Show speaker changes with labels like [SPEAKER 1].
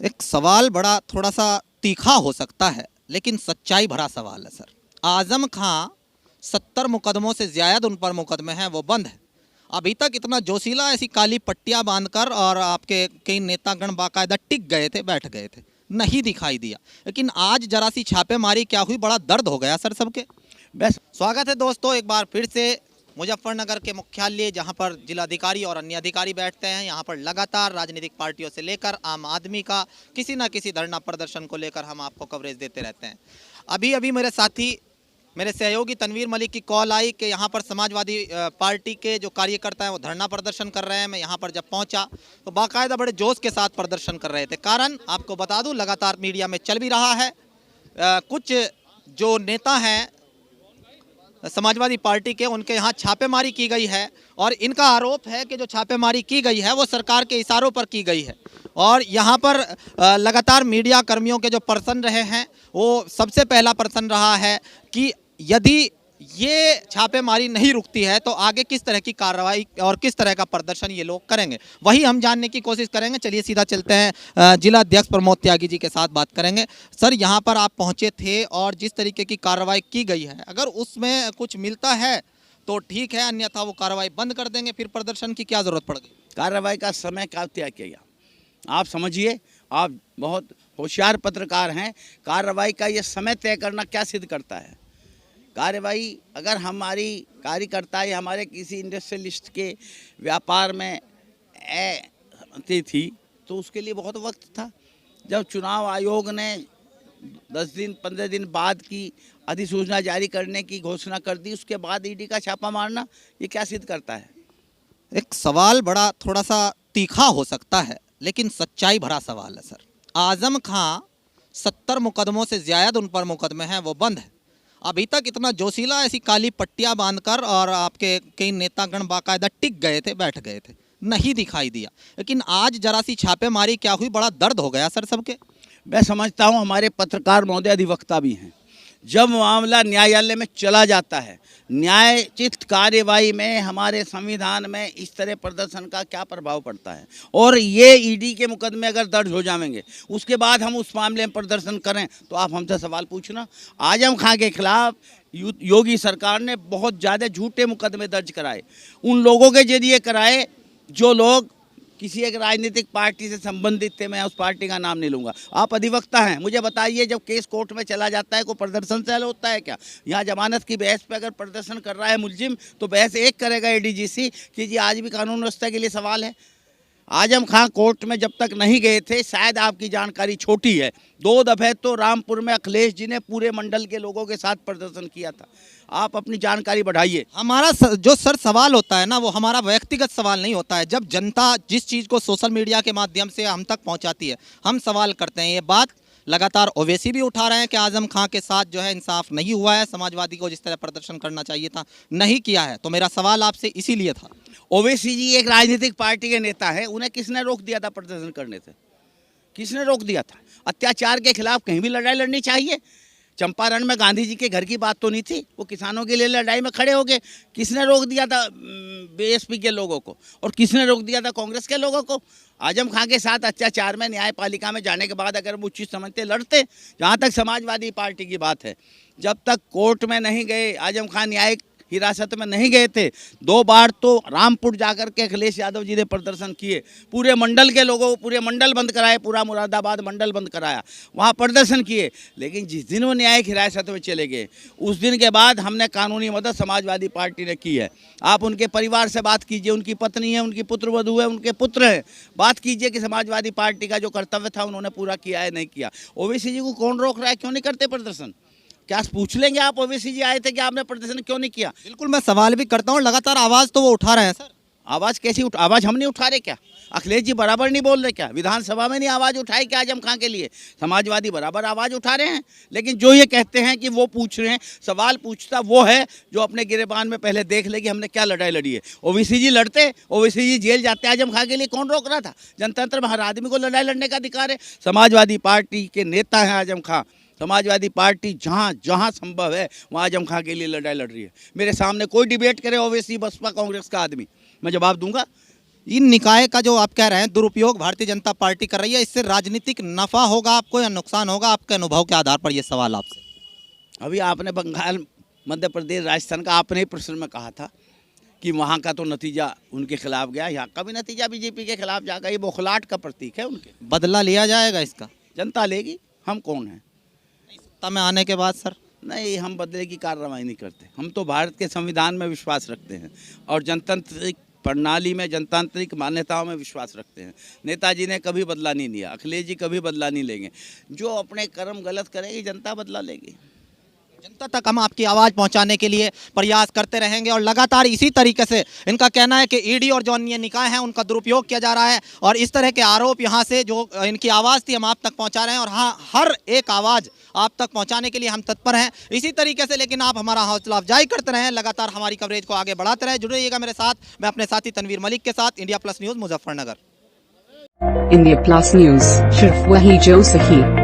[SPEAKER 1] एक सवाल बड़ा थोड़ा सा तीखा हो सकता है, लेकिन सच्चाई भरा सवाल है सर। आजम खां 70 मुकदमों से ज्यादा उन पर मुकदमे हैं, वो बंद है। अभी तक इतना जोशीला ऐसी काली पट्टियां बांधकर और आपके कई नेतागण बाकायदा टिक गए थे, बैठ गए थे, नहीं दिखाई दिया। लेकिन आज जरा सी छापेमारी क्या हुई, बड़ा दर्द हो गया सर सबके। बस स्वागत है दोस्तों एक बार फिर से मुजफ्फरनगर के मुख्यालय, जहां पर जिलाधिकारी और अन्य अधिकारी बैठते हैं। यहां पर लगातार राजनीतिक पार्टियों से लेकर आम आदमी का किसी न किसी धरना प्रदर्शन को लेकर हम आपको कवरेज देते रहते हैं। अभी अभी मेरे साथी, मेरे सहयोगी तनवीर मलिक की कॉल आई कि यहाँ पर समाजवादी पार्टी के जो कार्यकर्ता हैं वो धरना प्रदर्शन कर रहे हैं। मैं यहाँ पर जब पहुँचा तो बाकायदा बड़े जोश के साथ प्रदर्शन कर रहे थे। कारण आपको बता दूँ, लगातार मीडिया में चल भी रहा है। कुछ जो नेता हैं समाजवादी पार्टी के, उनके यहाँ छापेमारी की गई है और इनका आरोप है कि जो छापेमारी की गई है वो सरकार के इशारों पर की गई है। और यहाँ पर लगातार मीडिया कर्मियों के जो पर्सन रहे हैं, वो सबसे पहला पर्सन रहा है कि यदि ये छापेमारी नहीं रुकती है तो आगे किस तरह की कार्रवाई और किस तरह का प्रदर्शन ये लोग करेंगे, वही हम जानने की कोशिश करेंगे। चलिए सीधा चलते हैं, जिला अध्यक्ष प्रमोद त्यागी जी के साथ बात करेंगे। सर, यहाँ पर आप पहुँचे थे और जिस तरीके की कार्रवाई की गई है, अगर उसमें कुछ मिलता है तो ठीक है, अन्यथा वो कार्रवाई बंद कर देंगे, फिर प्रदर्शन की क्या जरूरत पड़ गई?
[SPEAKER 2] कार्रवाई का समय क्या तय किया गया? आप समझिए, आप बहुत होशियार पत्रकार हैं। कार्रवाई का ये समय तय करना क्या सिद्ध करता है? कार्रवाई अगर हमारी कार्यकर्ता या हमारे किसी इंडस्ट्रियलिस्ट के व्यापार में थी तो उसके लिए बहुत वक्त था। जब चुनाव आयोग ने 10 दिन 15 दिन बाद की अधिसूचना जारी करने की घोषणा कर दी, उसके बाद ईडी का छापा मारना, ये क्या सिद्ध करता है?
[SPEAKER 1] एक सवाल बड़ा थोड़ा सा तीखा हो सकता है, लेकिन सच्चाई भरा सवाल है सर। आजम खां 70 मुकदमों से ज्यादा उन पर मुकदमे हैं, वो बंद है। अभी तक इतना जोशीला ऐसी काली पट्टियां बांधकर और आपके कई नेतागण बाकायदा टिक गए थे, बैठ गए थे, नहीं दिखाई दिया। लेकिन आज जरा सी छापेमारी क्या हुई, बड़ा दर्द हो गया सर सबके।
[SPEAKER 2] मैं समझता हूँ हमारे पत्रकार महोदय अधिवक्ता भी हैं। जब मामला न्यायालय में चला जाता है, न्यायोचित कार्यवाही में हमारे संविधान में इस तरह प्रदर्शन का क्या प्रभाव पड़ता है? और ये ईडी के मुकदमे अगर दर्ज हो जाएंगे, उसके बाद हम उस मामले में प्रदर्शन करें तो आप हमसे सवाल पूछना। आजम खां के खिलाफ योगी सरकार ने बहुत ज़्यादा झूठे मुकदमे दर्ज कराए, उन लोगों के जरिए कराए जो लोग किसी एक राजनीतिक पार्टी से संबंधित थे। मैं उस पार्टी का नाम नहीं लूँगा। आप अधिवक्ता हैं, मुझे बताइए, जब केस कोर्ट में चला जाता है कोई प्रदर्शन से हल होता है क्या? यहाँ जमानत की बहस पे अगर प्रदर्शन कर रहा है मुलजिम तो बहस एक करेगा एडीजीसी कि जी आज भी कानून व्यवस्था के लिए सवाल है। आजम खां कोर्ट में जब तक नहीं गए थे, शायद आपकी जानकारी छोटी है, 2 दफ़े तो रामपुर में अखिलेश जी ने पूरे मंडल के लोगों के साथ प्रदर्शन किया था। आप अपनी जानकारी बढ़ाइए।
[SPEAKER 1] हमारा जो सर सवाल होता है ना, वो हमारा व्यक्तिगत सवाल नहीं होता है। जब जनता जिस चीज़ को सोशल मीडिया के माध्यम से हम तक पहुंचाती है, हम सवाल करते हैं। ये बात लगातार ओवैसी भी उठा रहे हैं कि आजम खां के साथ जो है इंसाफ नहीं हुआ है, समाजवादी को जिस तरह प्रदर्शन करना चाहिए था नहीं किया है। तो मेरा सवाल आपसे इसीलिए था।
[SPEAKER 2] ओवैसी जी एक राजनीतिक पार्टी के नेता हैं, उन्हें किसने रोक दिया था प्रदर्शन करने से? किसने रोक दिया था? अत्याचार के खिलाफ कहीं भी लड़ाई लड़नी चाहिए। चंपारण में गांधी जी के घर की बात तो नहीं थी, वो किसानों के लिए लड़ाई में खड़े हो गए। किसने रोक दिया था बीएसपी के लोगों को, और किसने रोक दिया था कांग्रेस के लोगों को? आजम खां के साथ अत्याचार में न्यायपालिका में जाने के बाद अगर वो उचित समझते लड़ते। जहाँ तक समाजवादी पार्टी की बात है, जब तक कोर्ट में नहीं गए, आजम खां न्यायिक हिरासत में नहीं गए थे, 2 बार तो रामपुर जाकर के अखिलेश यादव जी ने प्रदर्शन किए। पूरे मंडल के लोगों को पूरे मंडल बंद कराए, पूरा मुरादाबाद मंडल बंद कराया, वहाँ प्रदर्शन किए। लेकिन जिस दिन वो न्यायिक हिरासत में चले गए, उस दिन के बाद हमने कानूनी मदद समाजवादी पार्टी ने की है। आप उनके परिवार से बात कीजिए, उनकी पत्नी है, उनकी पुत्रवधू है, उनके पुत्र हैं, बात कीजिए कि समाजवादी पार्टी का जो कर्तव्य था उन्होंने पूरा किया है, नहीं किया। ओवैसी जी को कौन रोक रहा है? क्यों नहीं करते प्रदर्शन? क्या पूछ लेंगे आप? ओवैसी जी आए थे कि आपने प्रदर्शन क्यों नहीं किया?
[SPEAKER 1] बिल्कुल, मैं सवाल भी करता हूँ। लगातार आवाज़ तो वो उठा रहे हैं सर।
[SPEAKER 2] आवाज़ कैसी आवाज़ हम नहीं उठा रहे क्या? अखिलेश जी बराबर नहीं बोल रहे क्या? विधानसभा में नहीं आवाज़ उठाई क्या आजम खां के लिए? समाजवादी बराबर आवाज़ उठा रहे हैं। लेकिन जो ये कहते हैं कि वो पूछ रहे हैं, सवाल पूछता वो है जो अपने गिरेबान में पहले देख ले कि हमने क्या लड़ाई लड़ी है। ओवैसी जी लड़ते, ओवैसी जी जेल जाते, आजम खां के लिए कौन रोक रहा था? जनतंत्र में हर आदमी को लड़ाई लड़ने का अधिकार है। समाजवादी पार्टी के नेता हैं आजम खां। समाजवादी पार्टी जहाँ जहाँ संभव है वहाँ आजम खां के लिए लड़ाई लड़ रही है। मेरे सामने कोई डिबेट करे ओवैसी बसपा कांग्रेस का आदमी, मैं जवाब दूंगा।
[SPEAKER 1] इन निकाय का जो आप कह रहे हैं दुरुपयोग भारतीय जनता पार्टी कर रही है, इससे राजनीतिक नफा होगा आपको या नुकसान होगा? आपके अनुभव के आधार पर यह सवाल आपसे।
[SPEAKER 2] अभी आपने बंगाल, मध्य प्रदेश, राजस्थान का आपने ही प्रश्न में कहा था कि वहाँ का तो नतीजा उनके खिलाफ गया, यहाँ का भी नतीजा बीजेपी के खिलाफ जाएगा। ये बौखलाहट का प्रतीक है उनके।
[SPEAKER 1] बदला लिया जाएगा इसका?
[SPEAKER 2] जनता लेगी, हम कौन हैं?
[SPEAKER 1] सत्ता में आने के बाद सर?
[SPEAKER 2] नहीं, हम बदले की कार्रवाई नहीं करते। हम तो भारत के संविधान में विश्वास रखते हैं और जनतांत्रिक प्रणाली में, जनतांत्रिक मान्यताओं में विश्वास रखते हैं। नेताजी ने कभी बदला नहीं लिया, अखिलेश जी कभी बदला नहीं लेंगे। जो अपने कर्म गलत करेगी, जनता बदला लेगी।
[SPEAKER 1] जनता तक हम आपकी आवाज़ पहुंचाने के लिए प्रयास करते रहेंगे और लगातार इसी तरीके से इनका कहना है कि ईडी और जो अन्य निकाय हैं उनका दुरुपयोग किया जा रहा है और इस तरह के आरोप यहाँ से जो इनकी आवाज़ थी हम आप तक पहुंचा रहे हैं और हाँ, हर एक आवाज़ आप तक पहुंचाने के लिए हम तत्पर हैं इसी तरीके से। लेकिन आप हमारा हौसला अफजाई करते रहें, लगातार हमारी कवरेज को आगे बढ़ाते रहें। जुड़े रहिएगा मेरे साथ, मैं अपने साथी तनवीर मलिक के साथ, India plus news Muzaffarnagar.
[SPEAKER 3] India plus news, सिर्फ वही जो सही।